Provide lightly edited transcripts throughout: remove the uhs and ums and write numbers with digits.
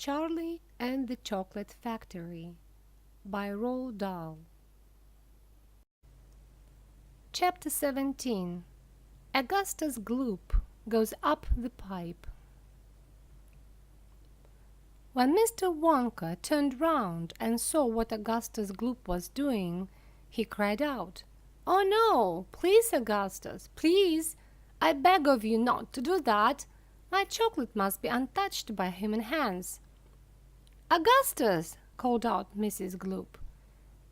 Charlie and the Chocolate Factory by Roald Dahl. Chapter 17. Augustus Gloop Goes Up the Pipe. When Mr. Wonka turned round and saw what Augustus Gloop was doing, he cried out, "Oh no! Please, Augustus, please! I beg of you not to do that! My chocolate must be untouched by human hands." "Augustus!" called out Mrs. Gloop.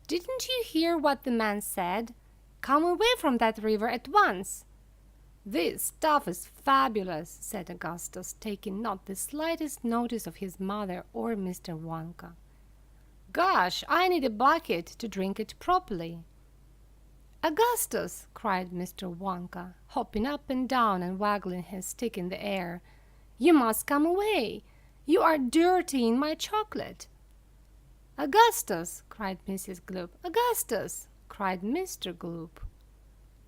"Didn't you hear what the man said? Come away from that river at once!" "This stuff is fabulous," said Augustus, taking not the slightest notice of his mother or Mr. Wonka. "Gosh, I need a bucket to drink it properly." "Augustus!" cried Mr. Wonka, hopping up and down and waggling his stick in the air, "you must come away! You are dirtying my chocolate!" "Augustus!" cried Mrs. Gloop. "Augustus!" cried Mr. Gloop.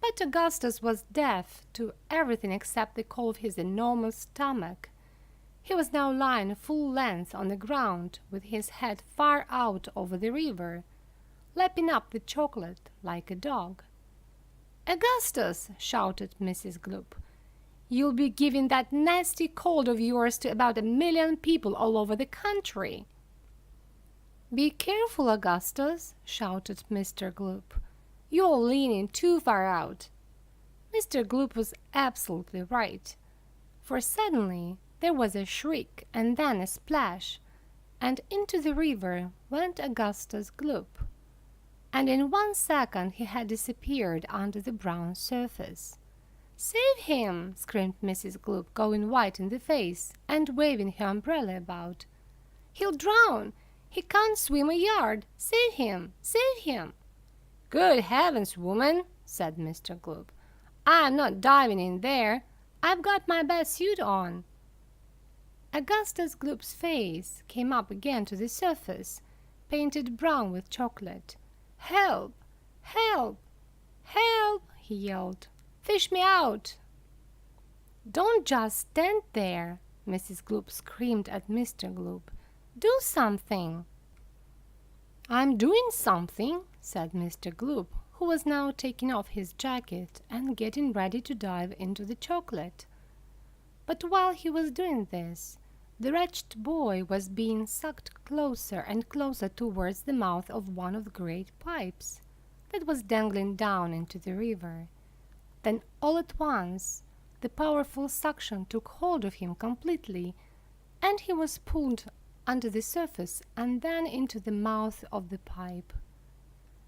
But Augustus was deaf to everything except the call of his enormous stomach. He was now lying full length on the ground, with his head far out over the river, lapping up the chocolate like a dog. "Augustus!" shouted Mrs. Gloop. "You'll be giving that nasty cold of yours to about 1,000,000 people all over the country." "Be careful, Augustus!" shouted Mr. Gloop. "You're leaning too far out." Mr. Gloop was absolutely right, for suddenly there was a shriek and then a splash, and into the river went Augustus Gloop, and in 1 second he had disappeared under the brown surface. "Save him!" screamed Mrs. Gloop, going white in the face and waving her umbrella about. "He'll drown! He can't swim a yard! Save him! Save him!" "Good heavens, woman!" said Mr. Gloop. "I'm not diving in there. I've got my best suit on." Augustus Gloop's face came up again to the surface, painted brown with chocolate. "Help! Help! Help!" he yelled. "Fish me out!" "Don't just stand there!" Mrs. Gloop screamed at Mr. Gloop. "Do something!" "I'm doing something," said Mr. Gloop, who was now taking off his jacket and getting ready to dive into the chocolate. But while he was doing this, the wretched boy was being sucked closer and closer towards the mouth of one of the great pipes that was dangling down into the river. Then all at once the powerful suction took hold of him completely, and he was pulled under the surface and then into the mouth of the pipe.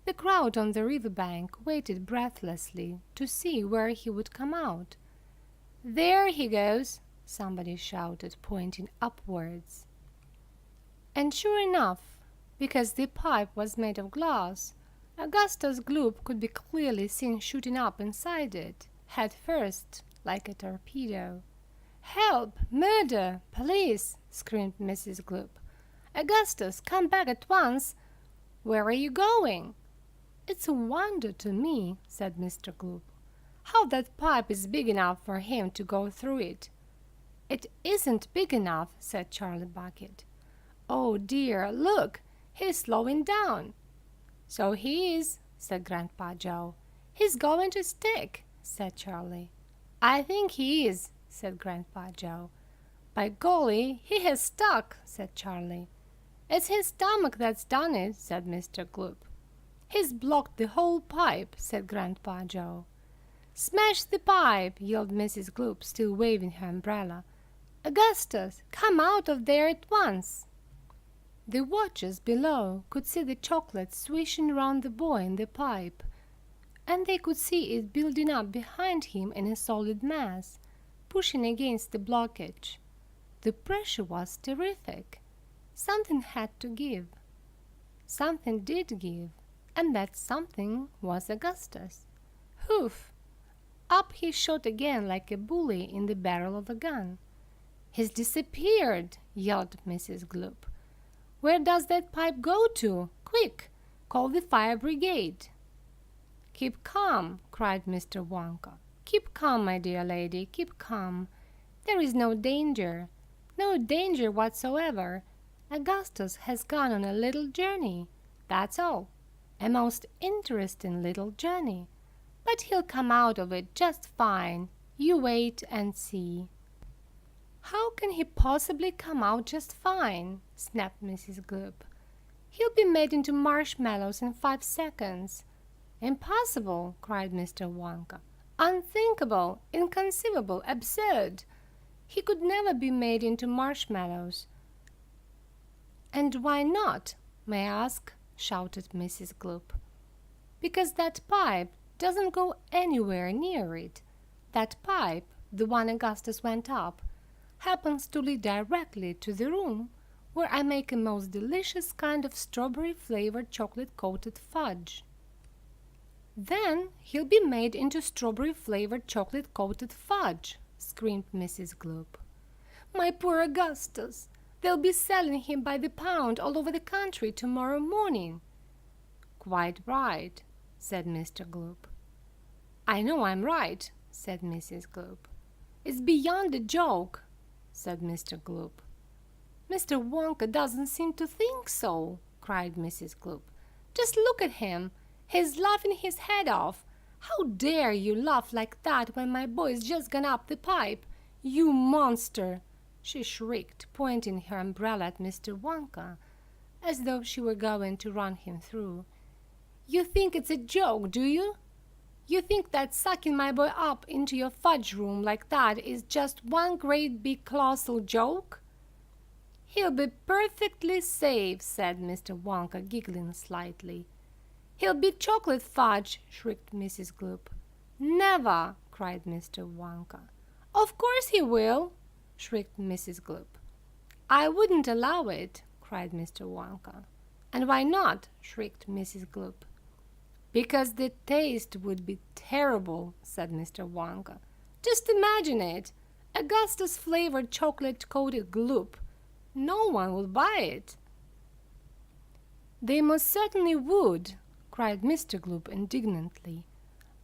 The crowd on the river bank waited breathlessly to see where he would come out. "There he goes!" somebody shouted, pointing upwards. And sure enough, because the pipe was made of glass, Augustus Gloop could be clearly seen shooting up inside it, head first, like a torpedo. "Help! Murder! Police!" screamed Mrs. Gloop. "Augustus, come back at once! Where are you going?" "It's a wonder to me," said Mr. Gloop, "how that pipe is big enough for him to go through it." "It isn't big enough," said Charlie Bucket. "Oh dear, look! He's slowing down." "So he is," said Grandpa Joe. "He's going to stick," said Charlie. "I think he is," said Grandpa Joe. "By golly, he has stuck," said Charlie. "It's his stomach that's done it," said Mr. Gloop. "He's blocked the whole pipe," said Grandpa Joe. "Smash the pipe!" yelled Mrs. Gloop, still waving her umbrella. "Augustus, come out of there at once!" The watchers below could see the chocolate swishing round the boy in the pipe, and they could see it building up behind him in a solid mass, pushing against the blockage. The pressure was terrific. Something had to give. Something did give, and that something was Augustus. Hoof! Up he shot again like a bully in the barrel of a gun. "He's disappeared!" yelled Mrs. Gloop. "Where does that pipe go to? Quick! Call the fire brigade!" "Keep calm!" cried Mr. Wonka. "Keep calm, my dear lady, keep calm. There is no danger whatsoever. Augustus has gone on a little journey, that's all. A most interesting little journey. But he'll come out of it just fine. You wait and see." "How can he possibly come out just fine?" snapped Mrs. Gloop. "He'll be made into marshmallows in 5 seconds." "Impossible!" cried Mr. Wonka. "Unthinkable, inconceivable, absurd! He could never be made into marshmallows." "And why not, may I ask?" shouted Mrs. Gloop. "Because that pipe doesn't go anywhere near it. That pipe, the one Augustus went up, happens to lead directly to the room where I make a most delicious kind of strawberry-flavored chocolate-coated fudge." "Then he'll be made into strawberry-flavored chocolate-coated fudge," screamed Mrs. Gloop. "My poor Augustus! They'll be selling him by the pound all over the country tomorrow morning." "Quite right," said Mr. Gloop. "I know I'm right," said Mrs. Gloop. "It's beyond a joke," said Mr. Gloop. "Mr. Wonka doesn't seem to think so," cried Mrs. Gloop. "Just look at him. He's laughing his head off. How dare you laugh like that when my boy's just gone up the pipe? You monster!" she shrieked, pointing her umbrella at Mr. Wonka, as though she were going to run him through. "You think it's a joke, do you? You think that sucking my boy up into your fudge room like that is just one great big colossal joke?" "He'll be perfectly safe," said Mr. Wonka, giggling slightly. "He'll be chocolate fudge!" shrieked Mrs. Gloop. "Never!" cried Mr. Wonka. "Of course he will!" shrieked Mrs. Gloop. "I wouldn't allow it!" cried Mr. Wonka. "And why not?" shrieked Mrs. Gloop. "Because the taste would be terrible," said Mr. Wonka. "Just imagine it! Augustus-flavored chocolate-coated gloop! No one would buy it." "They most certainly would!" cried Mr. Gloop indignantly.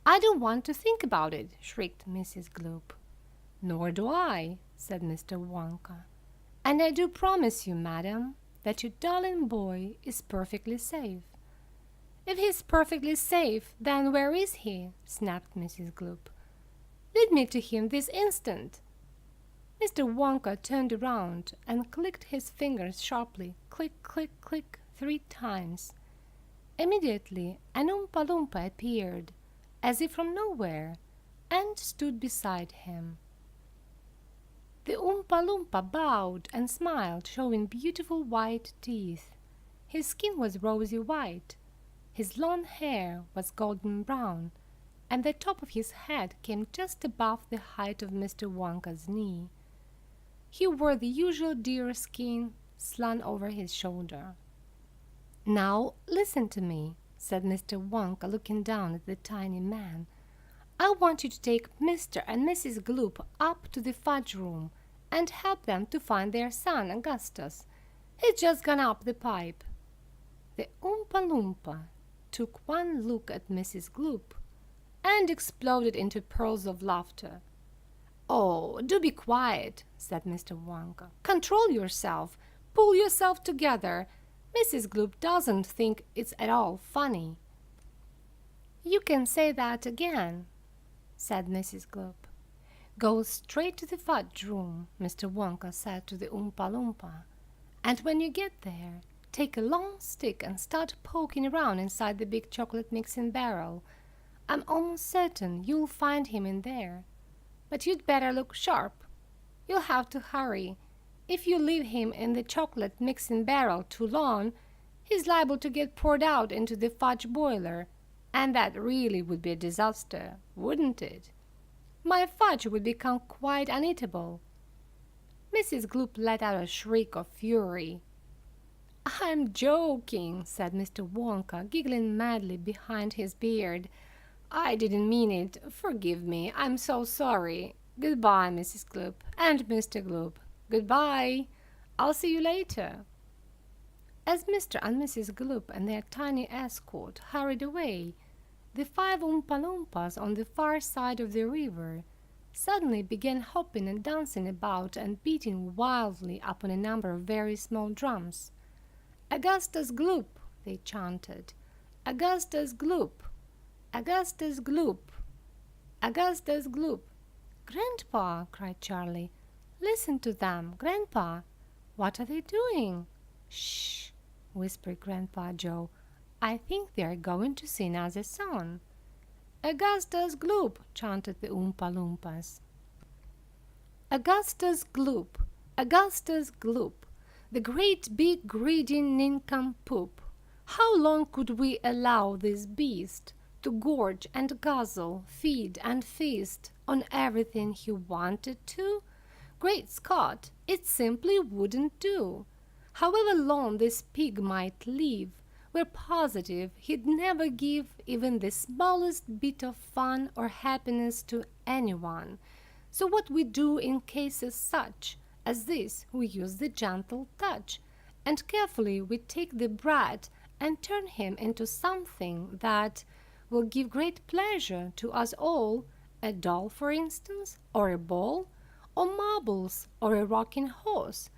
"I don't want to think about it!" shrieked Mrs. Gloop. "Nor do I," said Mr. Wonka. "And I do promise you, madam, that your darling boy is perfectly safe." "If he's perfectly safe, then where is he?" snapped Mrs. Gloop. "Lead me to him this instant." Mr. Wonka turned around and clicked his fingers sharply, click, click, click, 3 times. Immediately an Oompa Loompa appeared, as if from nowhere, and stood beside him. The Oompa Loompa bowed and smiled, showing beautiful white teeth. His skin was rosy white, his long hair was golden brown, and the top of his head came just above the height of Mr. Wonka's knee. He wore the usual deer skin slung over his shoulder. "Now listen to me," said Mr. Wonka, looking down at the tiny man. "I want you to take Mr. and Mrs. Gloop up to the fudge room and help them to find their son, Augustus. He's just gone up the pipe." The Oompa Loompa took one look at Mrs. Gloop and exploded into pearls of laughter. "Oh, do be quiet," said Mr. Wonka. "Control yourself. Pull yourself together. Mrs. Gloop doesn't think it's at all funny." "You can say that again," said Mrs. Gloop. "Go straight to the fudge room," Mr. Wonka said to the Oompa Loompa, "and when you get there, take a long stick and start poking around inside the big chocolate mixing barrel. I'm almost certain you'll find him in there. But you'd better look sharp. You'll have to hurry. If you leave him in the chocolate mixing barrel too long, he's liable to get poured out into the fudge boiler, and that really would be a disaster, wouldn't it? My fudge would become quite uneatable." Mrs. Gloop let out a shriek of fury. "I'm joking," said Mr. Wonka, giggling madly behind his beard. "I didn't mean it. Forgive me. I'm so sorry. Goodbye, Mrs. Gloop and Mr. Gloop. Goodbye. I'll see you later." As Mr. and Mrs. Gloop and their tiny escort hurried away, the 5 Oompa Loompas on the far side of the river suddenly began hopping and dancing about and beating wildly upon a number of very small drums. "Augustus Gloop," they chanted. "Augustus Gloop! Augustus Gloop! Augustus Gloop!" "Grandpa!" cried Charlie. "Listen to them, Grandpa! What are they doing?" "Shh!" whispered Grandpa Joe. "I think they are going to sing us a song." "Augustus Gloop!" chanted the Oompa Loompas. "Augustus Gloop! Augustus Gloop! The great big greedy nincompoop! How long could we allow this beast to gorge and guzzle, feed and feast on everything he wanted to? Great Scott, it simply wouldn't do! However long this pig might live, we're positive he'd never give even the smallest bit of fun or happiness to anyone. So what we do in cases such as this, we use the gentle touch, and carefully we take the brat and turn him into something that will give great pleasure to us all, a doll, for instance, or a ball, or marbles, or a rocking horse.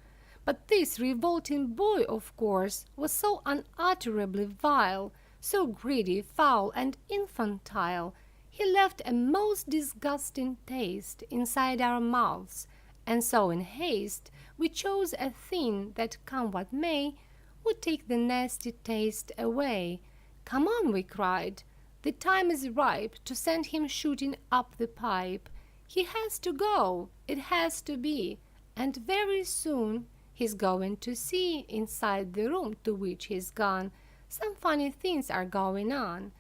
But this revolting boy, of course, was so unutterably vile, so greedy, foul, and infantile, he left a most disgusting taste inside our mouths, and so in haste we chose a thing that, come what may, would take the nasty taste away. "Come on," we cried, "the time is ripe to send him shooting up the pipe. He has to go, it has to be, and very soon he's going to see, inside the room to which he's gone, some funny things are going on.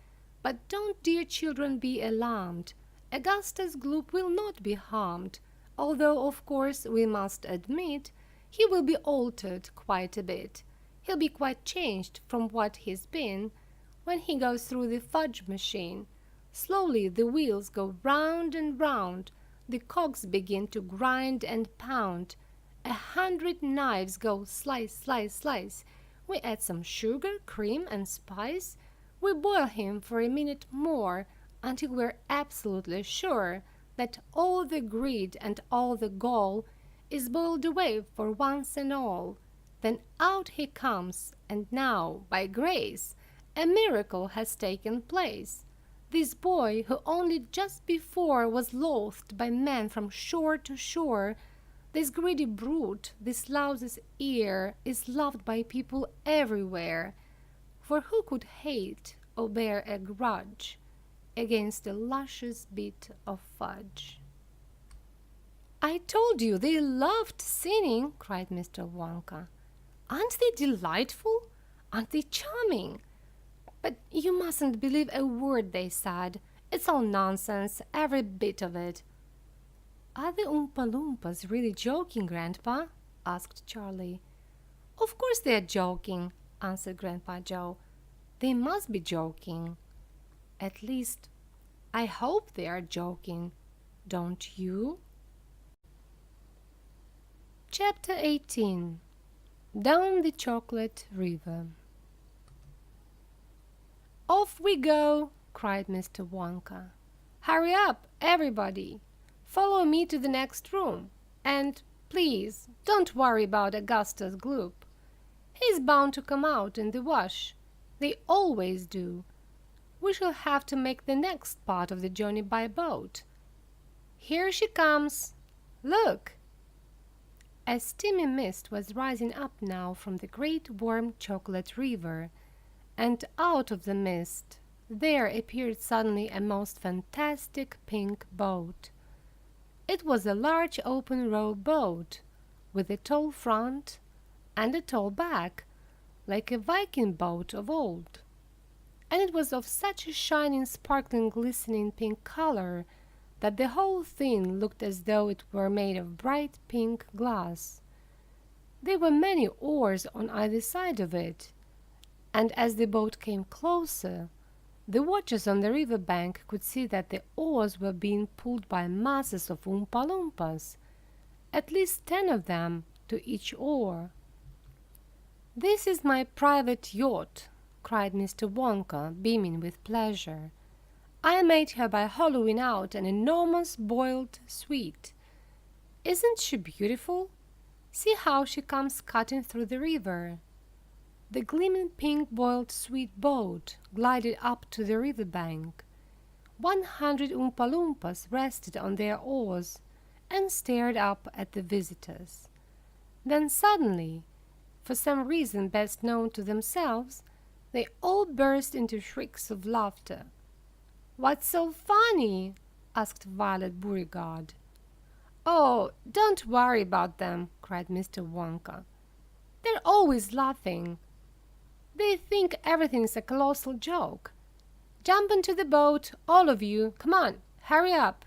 But don't, dear children, be alarmed. Augustus Gloop will not be harmed, although, of course, we must admit he will be altered quite a bit. He'll be quite changed from what he's been when he goes through the fudge machine. Slowly the wheels go round and round, the cogs begin to grind and pound. 100 knives go slice, slice, slice. We add some sugar, cream, and spice. We boil him for a minute more until we're absolutely sure that all the greed and all the gall is boiled away for once and all. Then out he comes, and now, by grace, a miracle has taken place. This boy, who only just before was loathed by men from shore to shore, this greedy brute, this louse's ear, is loved by people everywhere. For who could hate or bear a grudge against a luscious bit of fudge? "I told you they loved singing," cried Mr. Wonka. "Aren't they delightful? Aren't they charming? But you mustn't believe a word they said. It's all nonsense, every bit of it." "Are the Oompa Loompas really joking, Grandpa?" asked Charlie. "Of course they are joking," answered Grandpa Joe. "They must be joking. At least, I hope they are joking. Don't you?" Chapter 18. Down the Chocolate River. "Off we go!" cried Mr. Wonka. "Hurry up, everybody! Follow me to the next room, and please don't worry about Augustus Gloop. He's bound to come out in the wash. They always do. We shall have to make the next part of the journey by boat. Here she comes! Look!" A steamy mist was rising up now from the great warm chocolate river, and out of the mist there appeared suddenly a most fantastic pink boat. It was a large open row boat, with a tall front and a tall back, like a Viking boat of old, and it was of such a shining, sparkling, glistening pink color that the whole thing looked as though it were made of bright pink glass. There were many oars on either side of it, and as the boat came closer, the watchers on the river bank could see that the oars were being pulled by masses of Oompa Loompas, at least 10 of them to each oar. "This is my private yacht," cried Mr. Wonka, beaming with pleasure. I made her by hollowing out an enormous boiled sweet. Isn't she beautiful? See how she comes cutting through the river." The gleaming pink boiled sweet boat glided up to the river bank. 100 Oompa Loompas rested on their oars and stared up at the visitors. Then suddenly, for some reason best known to themselves, they all burst into shrieks of laughter. "What's so funny?" asked Violet Beauregarde. "Oh, don't worry about them," cried Mr. Wonka. "They're always laughing. They think everything's a colossal joke. Jump into the boat, all of you. Come on, hurry up."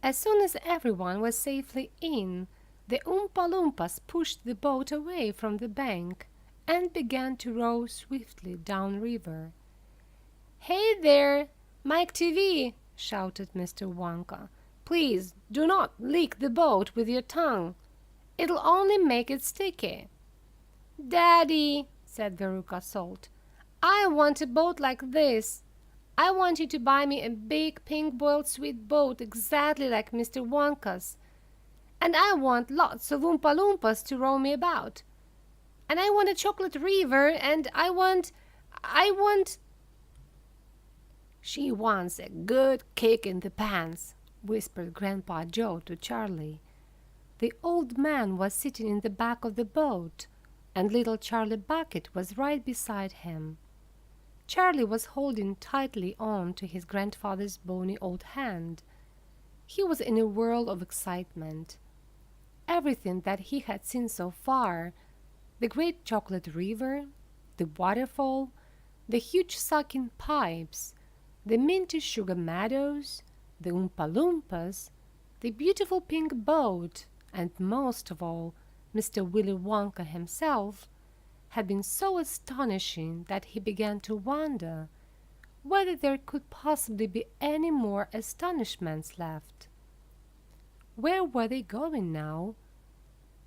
As soon as everyone was safely in, the Oompa Loompas pushed the boat away from the bank and began to row swiftly downriver. "Hey there, Mike TV!" shouted Mr. Wonka. "Please do not lick the boat with your tongue. It'll only make it sticky." "Daddy," said Veruca Salt, "I want a boat like this. I want you to buy me a big pink boiled sweet boat exactly like Mr. Wonka's. And I want lots of Oompa Loompas to row me about. And I want a chocolate river, and I want... "She wants a good kick in the pants," whispered Grandpa Joe to Charlie. The old man was sitting in the back of the boat, and little Charlie Bucket was right beside him. Charlie was holding tightly on to his grandfather's bony old hand. He was in a whirl of excitement. Everything that he had seen so far, the great chocolate river, the waterfall, the huge sucking pipes, the minty sugar meadows, the Oompa Loompas, the beautiful pink boat, and most of all, Mr. Willy Wonka himself, had been so astonishing that he began to wonder whether there could possibly be any more astonishments left. Where were they going now?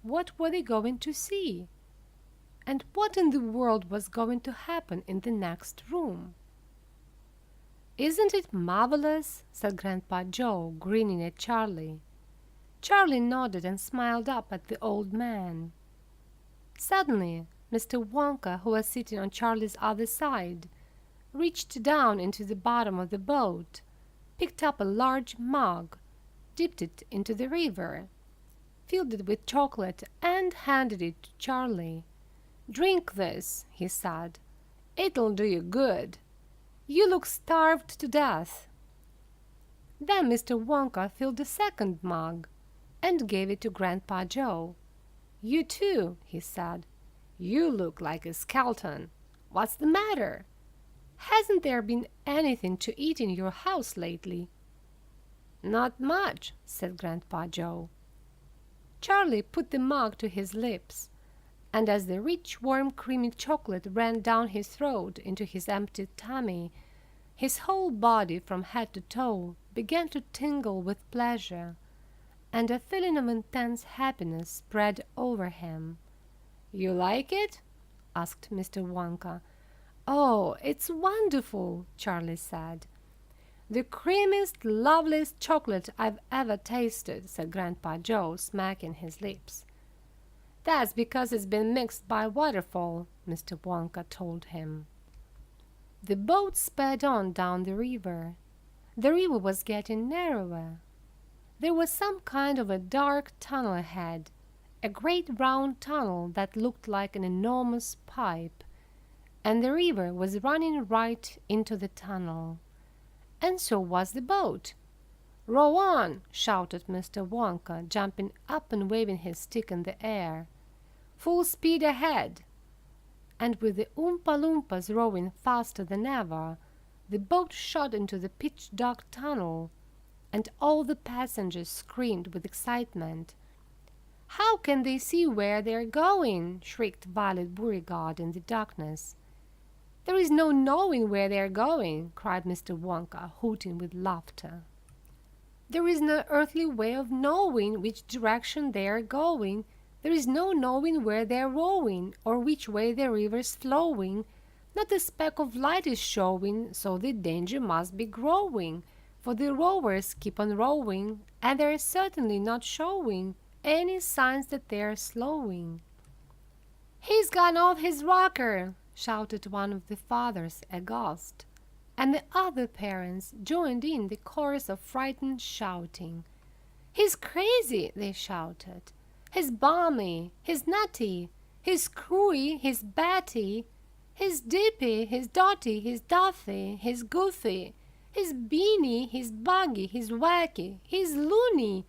What were they going to see? And what in the world was going to happen in the next room? "Isn't it marvelous?" said Grandpa Joe, grinning at Charlie. Charlie nodded and smiled up at the old man. Suddenly, Mr. Wonka, who was sitting on Charlie's other side, reached down into the bottom of the boat, picked up a large mug, dipped it into the river, filled it with chocolate, and handed it to Charlie. "Drink this," he said. "It'll do you good. You look starved to death." Then Mr. Wonka filled a second mug and gave it to Grandpa Joe. "You too," he said. "You look like a skeleton. What's the matter? Hasn't there been anything to eat in your house lately?" "Not much," said Grandpa Joe. Charlie put the mug to his lips, and as the rich, warm, creamy chocolate ran down his throat into his empty tummy, his whole body from head to toe began to tingle with pleasure, and a feeling of intense happiness spread over him. "You like it?" asked Mr. Wonka. "Oh, it's wonderful," Charlie said. "The creamiest, loveliest chocolate I've ever tasted," said Grandpa Joe, smacking his lips. "That's because it's been mixed by waterfall," Mr. Wonka told him. The boat sped on down the river. The river was getting narrower. There was some kind of a dark tunnel ahead, a great round tunnel that looked like an enormous pipe, and the river was running right into the tunnel. And so was the boat. "Row on!" shouted Mr. Wonka, jumping up and waving his stick in the air. "Full speed ahead!" And with the Oompa Loompas rowing faster than ever, the boat shot into the pitch-dark tunnel, and all the passengers screamed with excitement. "How can they see where they're going?" shrieked Violet Beauregarde in the darkness. "There is no knowing where they're going," cried Mr. Wonka, hooting with laughter. "There is no earthly way of knowing which direction they are going. There is no knowing where they are rowing, or which way the river's flowing. Not a speck of light is showing, so the danger must be growing, for the rowers keep on rowing, and they're certainly not showing any signs that they're slowing. "He's gone off his rocker!" shouted one of the fathers aghast, and the other parents joined in the chorus of frightened shouting. "He's crazy!" they shouted. "He's balmy, he's nutty, he's screwy, he's batty, he's dippy, he's dotty, he's duffy, he's goofy, he's beany, he's buggy, he's wacky, he's loony."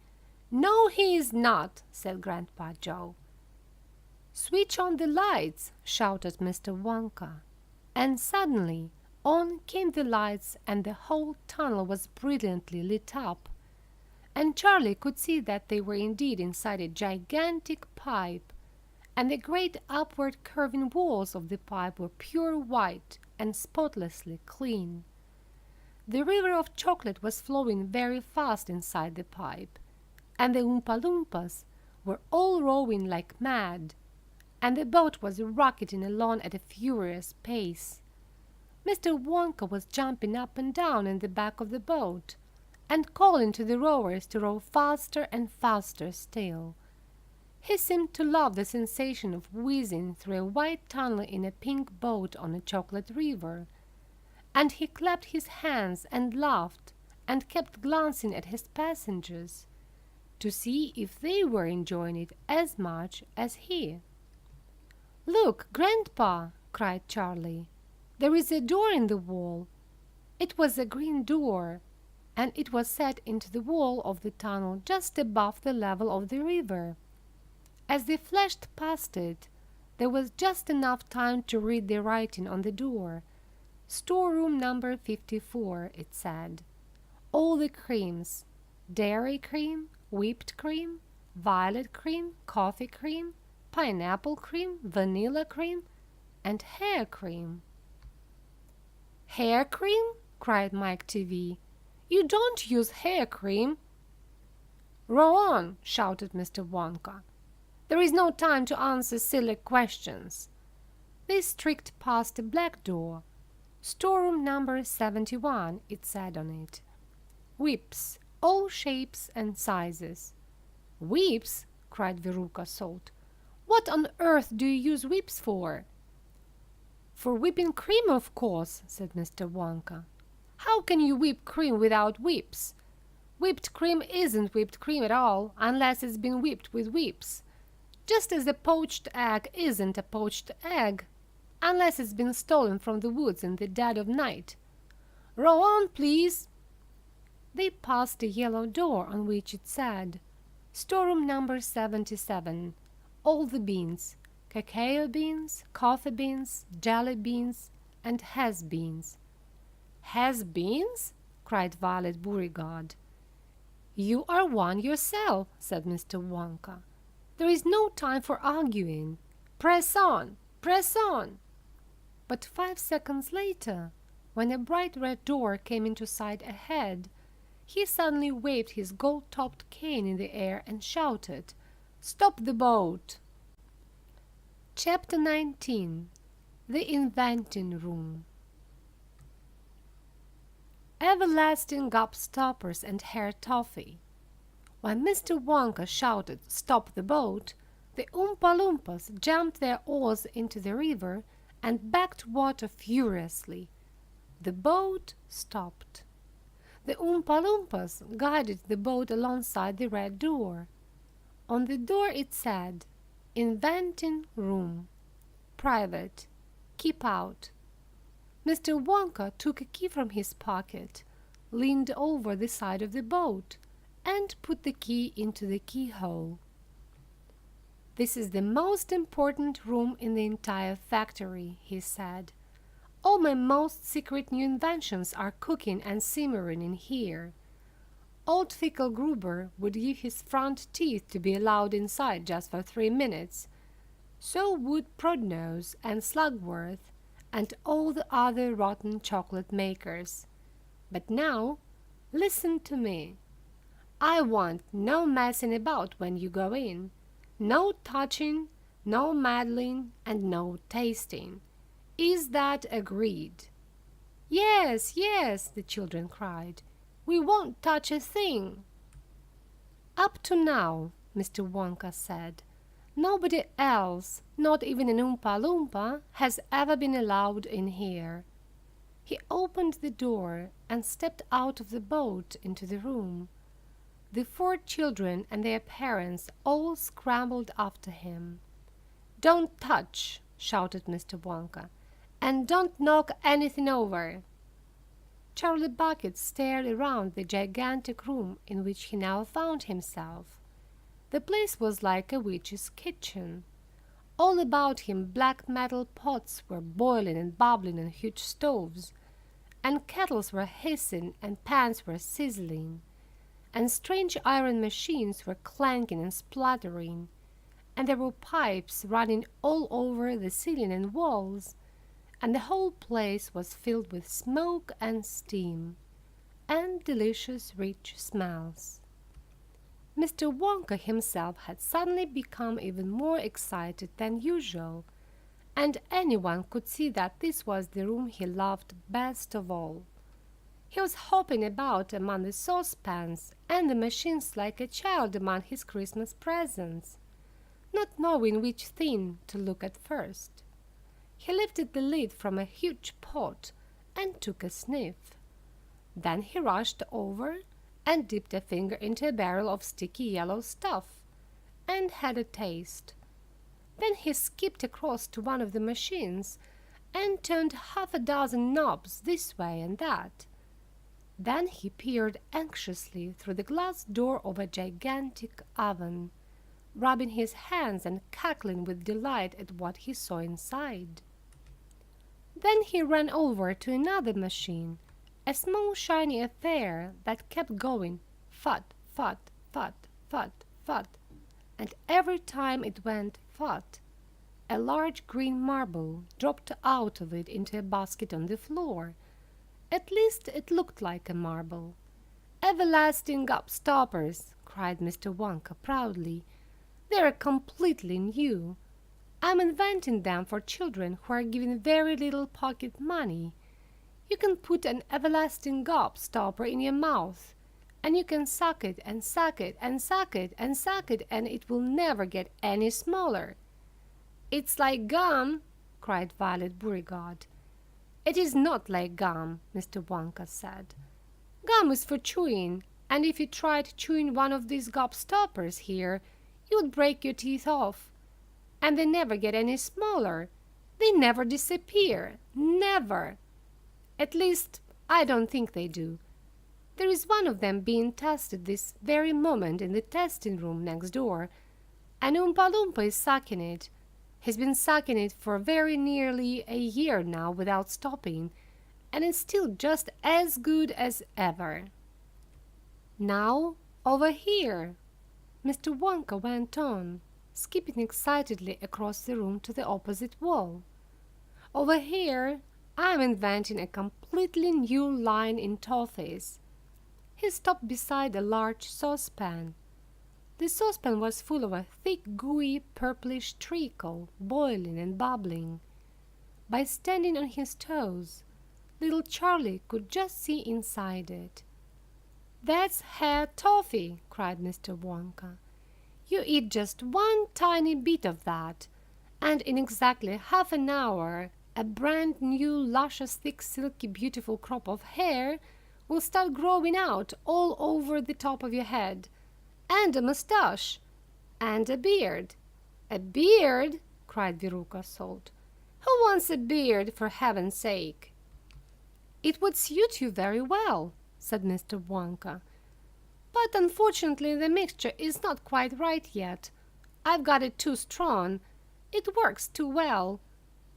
"No, he is not," said Grandpa Joe. "Switch on the lights!" shouted Mr. Wonka. And suddenly on came the lights, and the whole tunnel was brilliantly lit up. And Charlie could see that they were indeed inside a gigantic pipe, and the great upward curving walls of the pipe were pure white and spotlessly clean. The river of chocolate was flowing very fast inside the pipe, and the Oompa Loompas were all rowing like mad, and the boat was rocketing along at a furious pace. Mr. Wonka was jumping up and down in the back of the boat, and calling to the rowers to row faster and faster still. He seemed to love the sensation of whizzing through a white tunnel in a pink boat on a chocolate river, and he clapped his hands and laughed and kept glancing at his passengers to see if they were enjoying it as much as he. "Look, Grandpa!" cried Charlie. "There is a door in the wall." It was a green door, and it was set into the wall of the tunnel just above the level of the river. As they flashed past it, there was just enough time to read the writing on the door. "Storeroom number 54," it said. "All the creams: dairy cream, whipped cream, violet cream, coffee cream, pineapple cream, vanilla cream, and hair cream." "Hair cream?" cried Mike TV. "You don't use hair cream." "Row on!" shouted Mr. Wonka. "There is no time to answer silly questions." They streaked past a black door. "Storeroom number 71," it said on it. "Whips, all shapes and sizes." "Whips?" cried Veruca Salt. "What on earth do you use whips for?" "For whipping cream, of course," said Mr. Wonka. "How can you whip cream without whips? Whipped cream isn't whipped cream at all, unless it's been whipped with whips. Just as a poached egg isn't a poached egg, unless it's been stolen from the woods in the dead of night. Row on, please." They passed a yellow door on which it said, "Storeroom number 77, all the beans, cacao beans, coffee beans, jelly beans, and has-beens." "Has-beens?" cried Violet Beauregarde. "You are one yourself," said Mr. Wonka. "There is no time for arguing. Press on! Press on!" But 5 seconds later, when a bright red door came into sight ahead, he suddenly waved his gold-topped cane in the air and shouted, "Stop the boat!" Chapter 19. The Inventing Room. Everlasting gobstoppers and hair toffee. When Mr. Wonka shouted, "Stop the boat," the Oompa Loompas jumped their oars into the river and backed water furiously. The boat stopped. The Oompa Loompas guided the boat alongside the red door. On the door it said, "Inventing Room. Private. Keep out." Mr. Wonka took a key from his pocket, leaned over the side of the boat, and put the key into the keyhole. "This is the most important room in the entire factory," he said. "All my most secret new inventions are cooking and simmering in here. Old Fickelgruber would give his front teeth to be allowed inside just for 3 minutes. So would Prodnose and Slugworth and all the other rotten chocolate makers. But now, listen to me. I want no messing about when you go in, no touching, no meddling, and no tasting. Is that agreed?" "Yes, yes," the children cried. "We won't touch a thing." "Up to now," Mr. Wonka said, "nobody else, not even an Oompa Loompa, has ever been allowed in here." He opened the door and stepped out of the boat into the room. The 4 children and their parents all scrambled after him. "Don't touch!" shouted Mr. Wonka. "And don't knock anything over!" Charlie Bucket stared around the gigantic room in which he now found himself. The place was like a witch's kitchen. All about him black metal pots were boiling and bubbling on huge stoves, and kettles were hissing and pans were sizzling, and strange iron machines were clanking and spluttering, and there were pipes running all over the ceiling and walls, and the whole place was filled with smoke and steam, and delicious rich smells. Mr. Wonka himself had suddenly become even more excited than usual, and anyone could see that this was the room he loved best of all. He was hopping about among the saucepans and the machines like a child among his Christmas presents, not knowing which thing to look at first. He lifted the lid from a huge pot and took a sniff. Then he rushed over and dipped a finger into a barrel of sticky yellow stuff and had a taste. Then he skipped across to one of the machines and turned half a dozen knobs this way and that. Then he peered anxiously through the glass door of a gigantic oven, rubbing his hands and cackling with delight at what he saw inside. Then he ran over to another machine, a small shiny affair that kept going fut, fut, fut, fut, fut, and every time it went fut, a large green marble dropped out of it into a basket on the floor. At least it looked like a marble. "Everlasting gobstoppers!" cried Mr. Wonka proudly. "They're completely new. I'm inventing them for children who are given very little pocket money. You can put an everlasting gobstopper in your mouth, and you can suck it and suck it and suck it and suck it, and it will never get any smaller." "It's like gum!" cried Violet Beauregarde. "It is not like gum," Mr. Wonka said. "Gum is for chewing, and if you tried chewing one of these gobstoppers here, you would break your teeth off. And they never get any smaller. They never disappear. Never! At least, I don't think they do. There is one of them being tested this very moment in the testing room next door, and Oompa Loompa is sucking it. He's been sucking it for very nearly a year now without stopping, and it's still just as good as ever. Now, over here," Mr. Wonka went on, skipping excitedly across the room to the opposite wall. "Over here, I'm inventing a completely new line in toffees." He stopped beside a large saucepan. The saucepan was full of a thick, gooey, purplish treacle, boiling and bubbling. By standing on his toes, little Charlie could just see inside it. "That's hair toffee!" cried Mr. Wonka. "You eat just one tiny bit of that, and in exactly half an hour a brand new, luscious, thick, silky, beautiful crop of hair will start growing out all over the top of your head, and a mustache, and a beard." "A beard!" cried Veruca Salt. "Who wants a beard, for heaven's sake?" "It would suit you very well," said Mr. Wonka. "But unfortunately the mixture is not quite right yet. I've got it too strong. It works too well.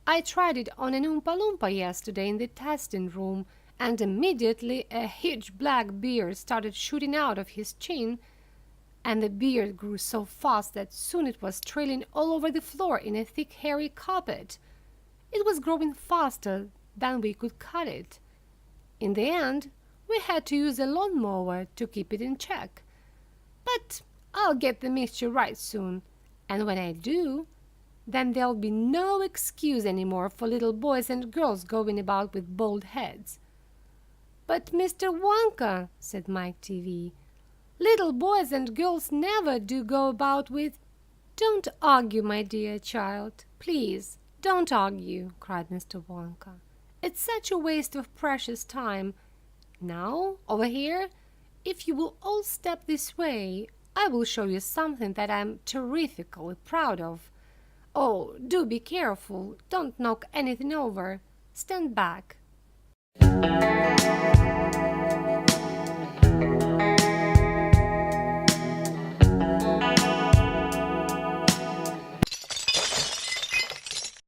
I tried it on an Oompa Loompa yesterday in the testing room, and immediately a huge black beard started shooting out of his chin, and the beard grew so fast that soon it was trailing all over the floor in a thick hairy carpet. It was growing faster than we could cut it. In the end, we had to use a lawnmower to keep it in check. But I'll get the mixture right soon, and when I do, Then there'll be no excuse anymore for little boys and girls going about with bald heads." "But, Mr. Wonka," said Mike TV, "little boys and girls never do go about with—" "Don't argue, my dear child. Please, don't argue," cried Mr. Wonka. "It's such a waste of precious time. Now, over here, if you will all step this way, I will show you something that I'm terrifically proud of. Oh, do be careful. Don't knock anything over. Stand back.